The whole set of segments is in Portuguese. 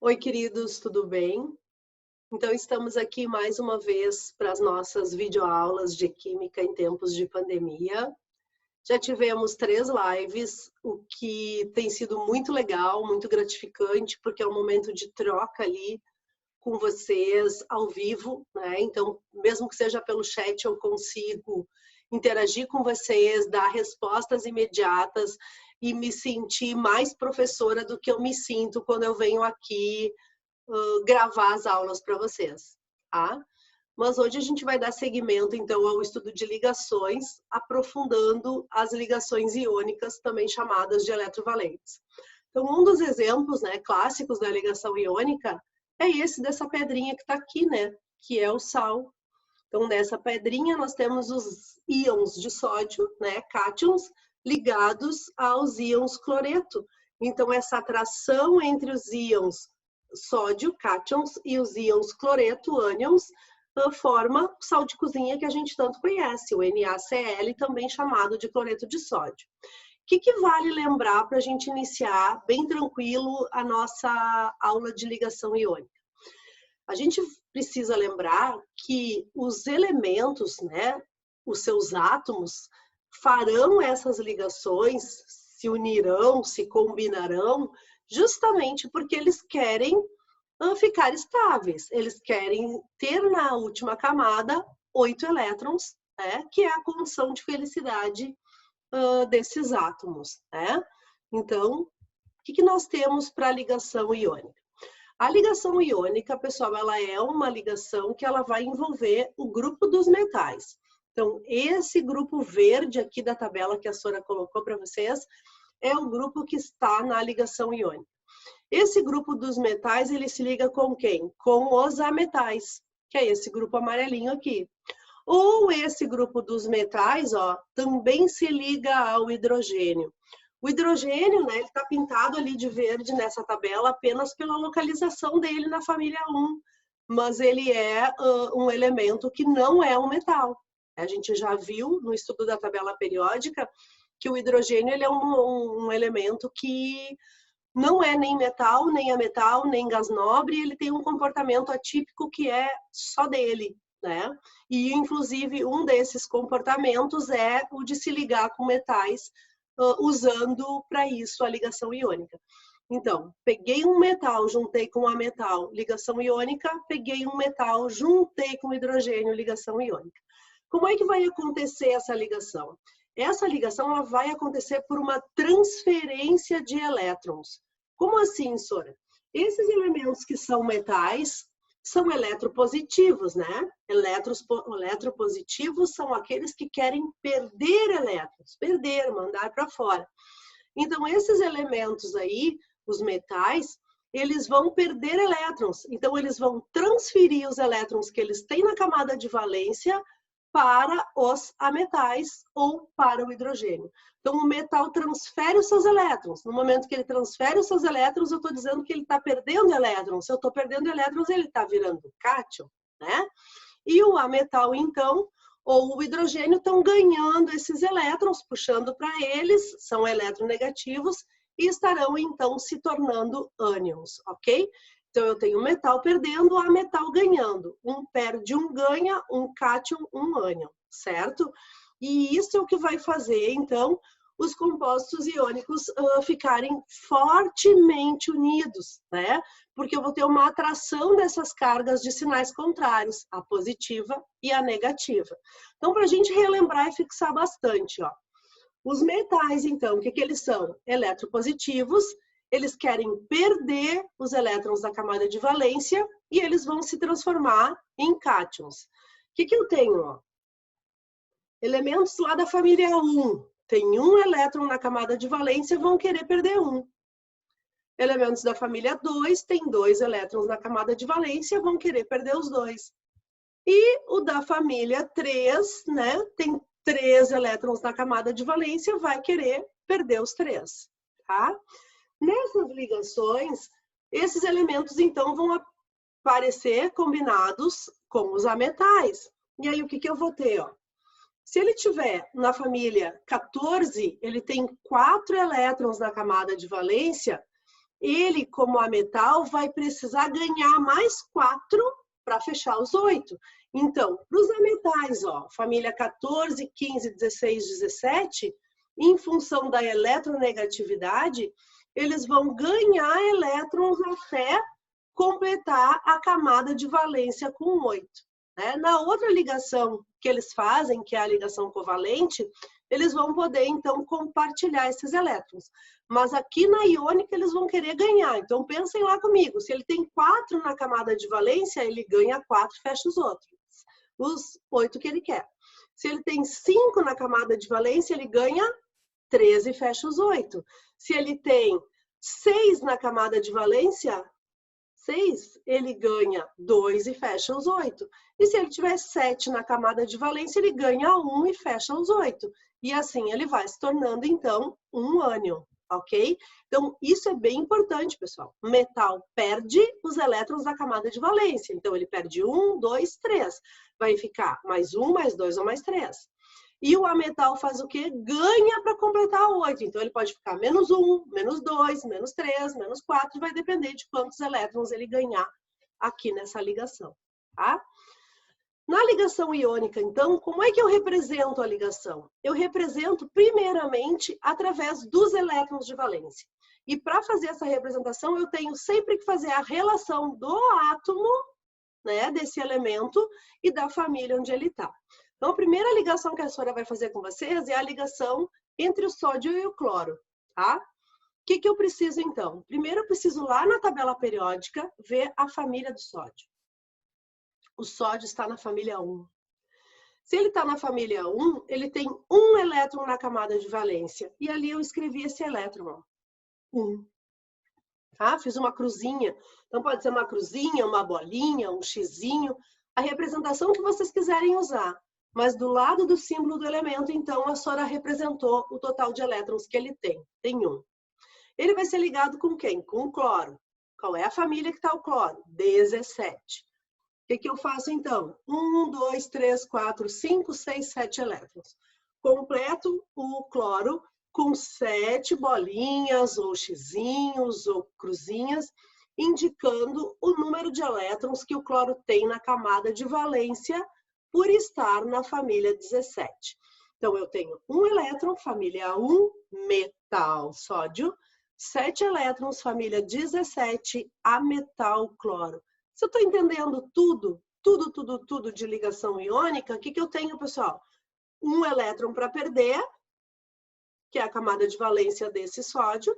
Oi, queridos, tudo bem? Então, estamos aqui mais uma vez para as nossas videoaulas de Química em tempos de pandemia. Já tivemos 3 lives, o que tem sido muito legal, muito gratificante, porque é um momento de troca ali com vocês ao vivo, né? Então, mesmo que seja pelo chat, eu consigo interagir com vocês, dar respostas imediatas e me sentir mais professora do que eu me sinto quando eu venho aqui gravar as aulas para vocês, tá? Mas hoje a gente vai dar seguimento, então, ao estudo de ligações, aprofundando as ligações iônicas, também chamadas de eletrovalentes. Então, um dos exemplos, né, clássicos da ligação iônica é esse dessa pedrinha que está aqui, né, que é o sal. Então, nessa pedrinha nós temos os íons de sódio, né, cátions, ligados aos íons cloreto. Então, essa atração entre os íons sódio, cátions, e os íons cloreto, ânions, forma o sal de cozinha que a gente tanto conhece, o NaCl, também chamado de cloreto de sódio. O que vale lembrar para a gente iniciar bem tranquilo a nossa aula de ligação iônica? A gente precisa lembrar que os elementos, né, os seus átomos, farão essas ligações, se unirão, se combinarão, justamente porque eles querem ficar estáveis. Eles querem ter na última camada 8 elétrons, né, que é a condição de felicidade desses átomos, né? Então, o que nós temos para a ligação iônica? A ligação iônica, pessoal, ela é uma ligação que ela vai envolver o grupo dos metais. Então, esse grupo verde aqui da tabela que a Sora colocou para vocês é o grupo que está na ligação iônica. Esse grupo dos metais, ele se liga com quem? Com os ametais, que é esse grupo amarelinho aqui. Ou esse grupo dos metais, ó, também se liga ao hidrogênio. O hidrogênio, né, ele está pintado ali de verde nessa tabela apenas pela localização dele na família 1, mas ele é um elemento que não é um metal. A gente já viu no estudo da tabela periódica que o hidrogênio ele é um elemento que não é nem metal, nem ametal, nem gás nobre, ele tem um comportamento atípico que é só dele, né? E, inclusive, um desses comportamentos é o de se ligar com metais, usando para isso a ligação iônica. Então, peguei um metal, juntei com a metal, ligação iônica, peguei um metal, juntei com hidrogênio, ligação iônica. Como é que vai acontecer essa ligação? Essa ligação ela vai acontecer por uma transferência de elétrons. Como assim, Sora? Esses elementos que são metais são eletropositivos, né? Eletropositivos são aqueles que querem perder elétrons, mandar para fora. Então, esses elementos aí, os metais, eles vão perder elétrons. Então, eles vão transferir os elétrons que eles têm na camada de valência para os ametais ou para o hidrogênio. Então, o metal transfere os seus elétrons. No momento que ele transfere os seus elétrons, eu estou dizendo que ele está perdendo elétrons. Se eu estou perdendo elétrons, ele está virando cátion, né? E o ametal, então, ou o hidrogênio estão ganhando esses elétrons, puxando para eles, são eletronegativos, e estarão, então, se tornando ânions, ok? Então, eu tenho metal perdendo, ametal ganhando. Um perde, um ganha, um cátion, um ânion, certo? E isso é o que vai fazer, então, os compostos iônicos ficarem fortemente unidos, né? Porque eu vou ter uma atração dessas cargas de sinais contrários, a positiva e a negativa. Então, para a gente relembrar e fixar bastante, ó. Os metais, então, o que eles são? Eletropositivos, eles querem perder os elétrons da camada de valência e eles vão se transformar em cátions. O que eu tenho? Ó? Elementos lá da família 1, tem um elétron na camada de valência, vão querer perder um. Elementos da família 2, tem 2 elétrons na camada de valência, vão querer perder os 2. E o da família 3, né, tem 3 elétrons na camada de valência, vai querer perder os 3, tá? Nessas ligações, esses elementos, então, vão aparecer combinados com os ametais. E aí, o que eu vou ter? Ó? Se ele tiver na família 14, ele tem 4 elétrons na camada de valência, ele, como ametal, vai precisar ganhar mais 4 para fechar os 8. Então, para os ametais, ó, família 14, 15, 16, 17, em função da eletronegatividade, eles vão ganhar elétrons até completar a camada de valência com 8. Né? Na outra ligação que eles fazem, que é a ligação covalente, eles vão poder, então, compartilhar esses elétrons. Mas aqui na iônica eles vão querer ganhar. Então, pensem lá comigo. Se ele tem 4 na camada de valência, ele ganha 4 e fecha os outros. Os 8 que ele quer. Se ele tem 5 na camada de valência, ele ganha 13 e fecha os 8. Se ele tem 6 na camada de valência, 6, ele ganha 2 e fecha os 8. E se ele tiver 7 na camada de valência, ele ganha 1 e fecha os 8. E assim ele vai se tornando, então, um ânion, ok? Então, isso é bem importante, pessoal. O metal perde os elétrons da camada de valência. Então, ele perde 1, 2, 3. Vai ficar mais 1, mais 2 ou mais 3. E o ametal faz o quê? Ganha para completar 8. Então, ele pode ficar menos 1, menos 2, menos 3, menos 4. Vai depender de quantos elétrons ele ganhar aqui nessa ligação, tá? Na ligação iônica, então, como é que eu represento a ligação? Eu represento, primeiramente, através dos elétrons de valência. E para fazer essa representação, eu tenho sempre que fazer a relação do átomo, né, desse elemento e da família onde ele está. Então, a primeira ligação que a senhora vai fazer com vocês é a ligação entre o sódio e o cloro, tá? O que eu preciso, então? Primeiro, eu preciso lá na tabela periódica ver a família do sódio. O sódio está na família 1. Se ele está na família 1, ele tem um elétron na camada de valência. E ali eu escrevi esse elétron, ó, 1. Tá? Fiz uma cruzinha. Então, pode ser uma cruzinha, uma bolinha, um xizinho. A representação que vocês quiserem usar. Mas do lado do símbolo do elemento, então, a senhora representou o total de elétrons que ele tem. Tem 1. Ele vai ser ligado com quem? Com o cloro. Qual é a família que está o cloro? 17. O que eu faço, então? 1, 2, 3, 4, 5, 6, 7 elétrons. Completo o cloro com 7 bolinhas, ou xizinhos, ou cruzinhas, indicando o número de elétrons que o cloro tem na camada de valência por estar na família 17. Então, eu tenho um elétron, família 1, metal, sódio, 7 elétrons, família 17, ametal, cloro. Se eu estou entendendo tudo de ligação iônica, o que eu tenho, pessoal? Um elétron para perder, que é a camada de valência desse sódio,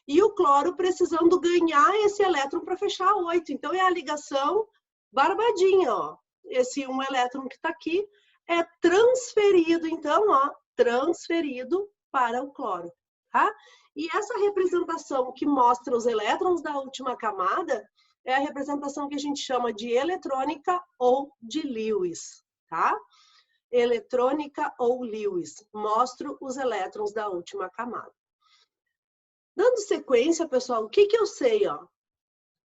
e o cloro precisando ganhar esse elétron para fechar 8. Então, é a ligação barbadinha, ó. Esse um elétron que está aqui é transferido, então, ó, transferido para o cloro, tá? E essa representação que mostra os elétrons da última camada é a representação que a gente chama de eletrônica ou de Lewis, tá? Eletrônica ou Lewis. Mostro os elétrons da última camada. Dando sequência, pessoal, o que eu sei, ó?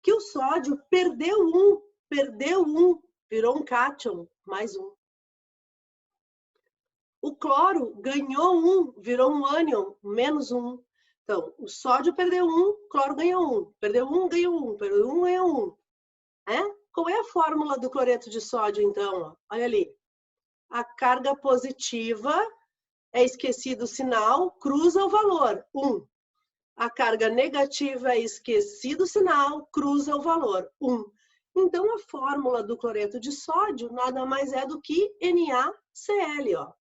Que o sódio perdeu um, virou um cátion, mais 1. O cloro ganhou 1, virou um ânion, menos 1. Então, o sódio perdeu 1, o cloro ganhou 1. Perdeu 1, ganhou 1. Perdeu 1, ganhou 1. É? Qual é a fórmula do cloreto de sódio, então? Olha ali. A carga positiva é esquecido o sinal, cruza o valor, 1. A carga negativa é esquecido o sinal, cruza o valor, 1. Então, a fórmula do cloreto de sódio nada mais é do que NaCl, ó.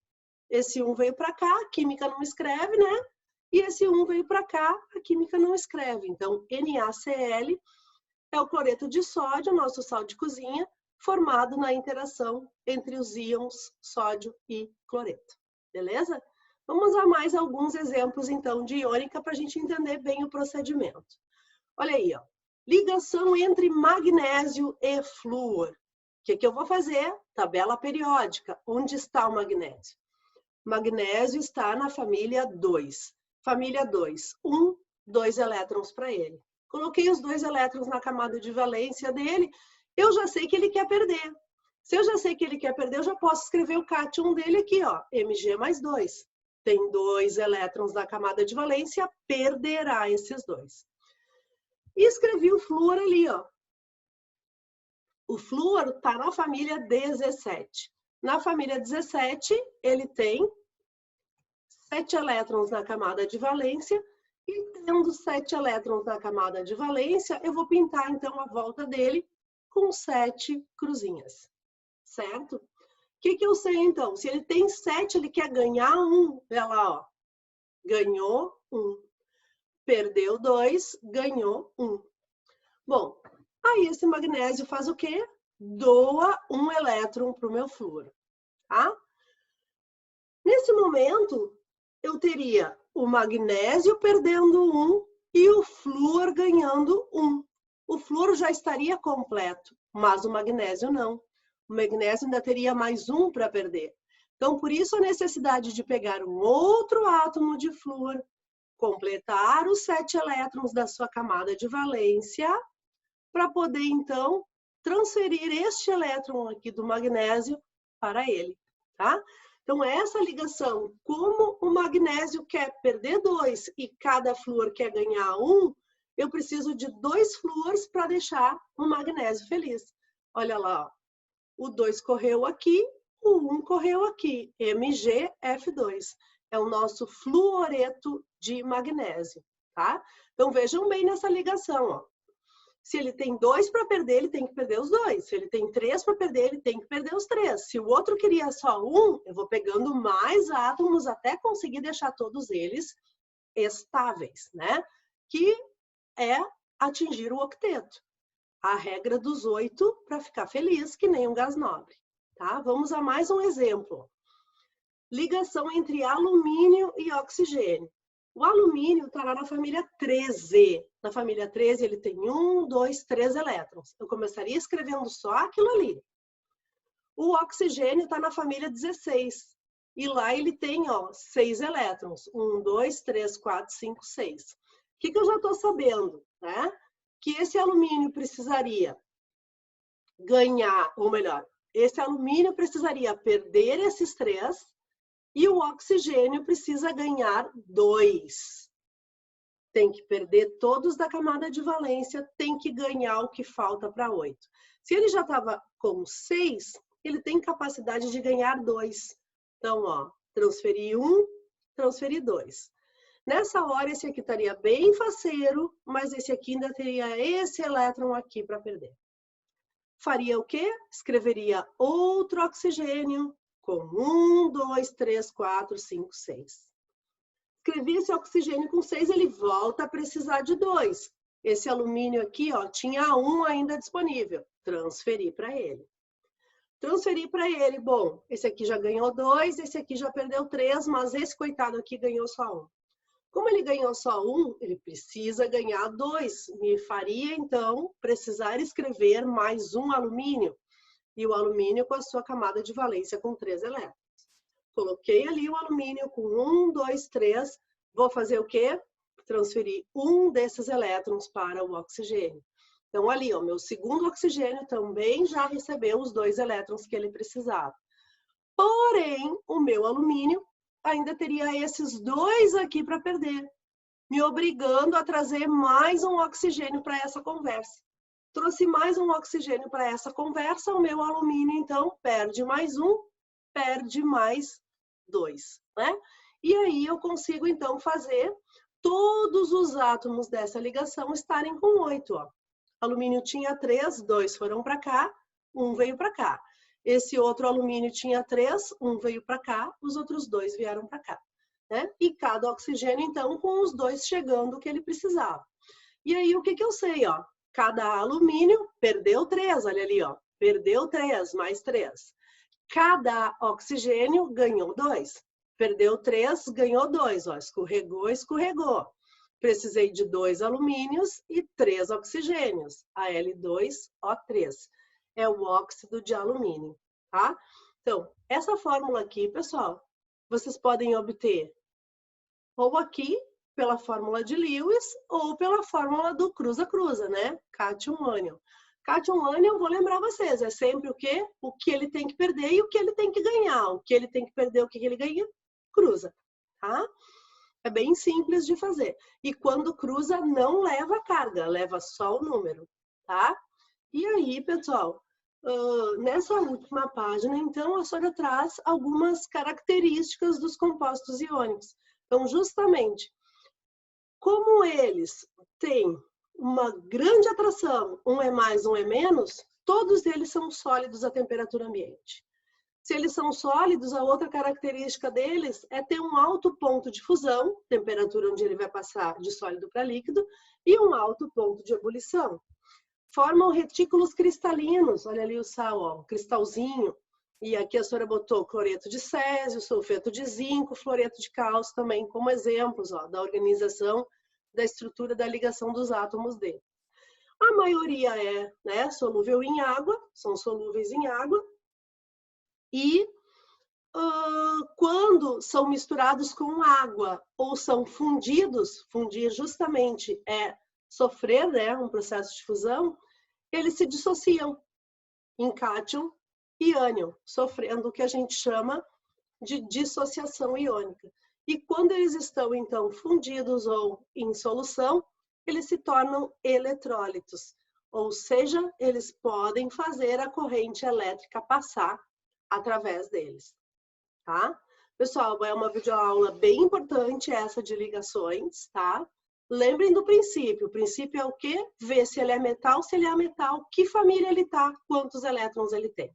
Esse 1 veio para cá, a química não escreve, né? E esse 1 veio para cá, a química não escreve. Então, NaCl é o cloreto de sódio, nosso sal de cozinha, formado na interação entre os íons sódio e cloreto. Beleza? Vamos a mais alguns exemplos, então, de iônica para a gente entender bem o procedimento. Olha aí, ó. Ligação entre magnésio e flúor. O que eu vou fazer? Tabela periódica. Onde está o magnésio? O magnésio está na família 2. Família 2, 2 elétrons para ele. Coloquei os 2 elétrons na camada de valência dele, eu já sei que ele quer perder. Se eu já sei que ele quer perder, eu já posso escrever o cátion dele aqui, ó, Mg mais 2. Tem 2 elétrons na camada de valência, perderá esses 2. E escrevi o flúor ali, ó. O flúor está na família 17. Na família 17, ele tem 7 elétrons na camada de valência, e tendo 7 elétrons na camada de valência, eu vou pintar, então, a volta dele com 7 cruzinhas, certo? O que eu sei, então? Se ele tem 7, ele quer ganhar 1. Olha lá, ó. Ganhou 1. Perdeu 2, ganhou 1. Bom, aí esse magnésio faz o quê? Doa 1 elétron para o meu flúor, tá? Nesse momento, eu teria o magnésio perdendo 1 e o flúor ganhando 1. O flúor já estaria completo, mas o magnésio não. O magnésio ainda teria mais 1 para perder. Então, por isso a necessidade de pegar um outro átomo de flúor, completar os 7 elétrons da sua camada de valência, para poder, então, transferir este elétron aqui do magnésio para ele, tá? Então, essa ligação, como o magnésio quer perder 2 e cada flúor quer ganhar 1, eu preciso de 2 flúores para deixar o magnésio feliz. Olha lá, ó. O 2 correu aqui, o 1 correu aqui. MgF2. É o nosso fluoreto de magnésio, tá? Então, vejam bem nessa ligação, ó. Se ele tem 2 para perder, ele tem que perder os 2. Se ele tem 3 para perder, ele tem que perder os 3. Se o outro queria só 1, eu vou pegando mais átomos até conseguir deixar todos eles estáveis, né? Que é atingir o octeto. A regra dos 8 para ficar feliz, que nem um gás nobre, tá? Vamos a mais um exemplo. Ligação entre alumínio e oxigênio. O alumínio está lá na família 13. Na família 13, ele tem 1, 2, 3 elétrons. Eu começaria escrevendo só aquilo ali. O oxigênio está na família 16. E lá ele tem, ó, 6 elétrons. 1, 2, 3, 4, 5, 6. O que eu já estou sabendo, né? Que esse alumínio precisaria ganhar, ou melhor, esse alumínio precisaria perder esses 3 e o oxigênio precisa ganhar 2. Tem que perder todos da camada de valência, tem que ganhar o que falta para 8. Se ele já estava com 6, ele tem capacidade de ganhar 2. Então, ó, transferir 1, transferir 2. Nessa hora, esse aqui estaria bem faceiro, mas esse aqui ainda teria esse elétron aqui para perder. Faria o quê? Escreveria outro oxigênio com 1, 2, 3, 4, 5, 6. Escrevi esse oxigênio com 6, ele volta a precisar de 2. Esse alumínio aqui, ó, tinha 1 ainda disponível. Transferi para ele. Transferi para ele. Bom, esse aqui já ganhou 2, esse aqui já perdeu 3, mas esse coitado aqui ganhou só 1. Como ele ganhou só 1, ele precisa ganhar 2. Me faria, então, precisar escrever mais um alumínio. E o alumínio com a sua camada de valência com 3 elétrons. Coloquei ali o alumínio com 1, 2, 3. Vou fazer o quê? Transferir um desses elétrons para o oxigênio. Então, ali, ó, meu segundo oxigênio também já recebeu os 2 elétrons que ele precisava. Porém, o meu alumínio ainda teria esses 2 aqui para perder, me obrigando a trazer mais um oxigênio para essa conversa. Trouxe mais um oxigênio para essa conversa, o meu alumínio, então, perde mais 1, perde mais 2, né? E aí eu consigo, então, fazer todos os átomos dessa ligação estarem com 8, ó. Alumínio tinha 3, 2 foram para cá, 1 veio para cá. Esse outro alumínio tinha 3, 1 veio para cá, os outros 2 vieram para cá, né? E cada oxigênio, então, com os 2 chegando o que ele precisava. E aí, o que eu sei, ó? Cada alumínio perdeu 3, olha ali, ó. Perdeu 3, mais 3. Cada oxigênio ganhou 2. Perdeu 3, ganhou 2, ó. Escorregou, escorregou. Precisei de 2 alumínios e 3 oxigênios. Al2O3. É o óxido de alumínio, tá? Então, essa fórmula aqui, pessoal, vocês podem obter ou aqui, pela fórmula de Lewis, ou pela fórmula do cruza-cruza, né? Cátion-ânion. Cátion-ânion, vou lembrar vocês, é sempre o quê? O que ele tem que perder e o que ele tem que ganhar. O que ele tem que perder, o que ele ganha, cruza, tá? É bem simples de fazer. E quando cruza, não leva carga, leva só o número, tá? E aí, pessoal, nessa última página, então, a senhora traz algumas características dos compostos iônicos. Então, justamente, como eles têm uma grande atração, um é mais, um é menos, todos eles são sólidos à temperatura ambiente. Se eles são sólidos, a outra característica deles é ter um alto ponto de fusão, temperatura onde ele vai passar de sólido para líquido, e um alto ponto de ebulição. Formam retículos cristalinos, olha ali o sal, ó, cristalzinho. E aqui a senhora botou cloreto de césio, sulfeto de zinco, fluoreto de cálcio também como exemplos, ó, da organização da estrutura da ligação dos átomos dele. A maioria é, né, solúvel em água, são solúveis em água. E quando são misturados com água ou são fundidos, fundir justamente é sofrer, né, um processo de fusão, eles se dissociam em cátion e ânion, sofrendo o que a gente chama de dissociação iônica. E quando eles estão, então, fundidos ou em solução, eles se tornam eletrólitos, ou seja, eles podem fazer a corrente elétrica passar através deles, tá? Pessoal, é uma videoaula bem importante essa de ligações, tá? Lembrem do princípio. O princípio é o quê? Ver se ele é metal, se ele é ametal, que família ele tá, quantos elétrons ele tem.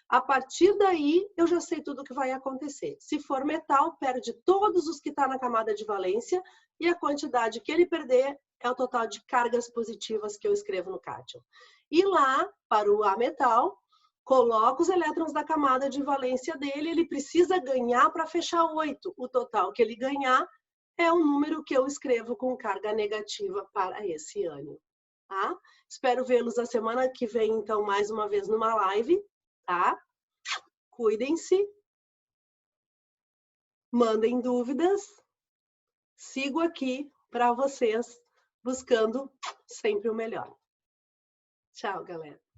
A partir daí, eu já sei tudo o que vai acontecer. Se for metal, perde todos os que estão na camada de valência e a quantidade que ele perder é o total de cargas positivas que eu escrevo no cátion. E lá, para o ametal, coloca os elétrons da camada de valência dele, ele precisa ganhar para fechar 8. O total que ele ganhar é o número que eu escrevo com carga negativa para esse ânion, tá? Espero vê-los a semana que vem, então, mais uma vez numa live, tá? Cuidem-se, mandem dúvidas, sigo aqui para vocês, buscando sempre o melhor. Tchau, galera.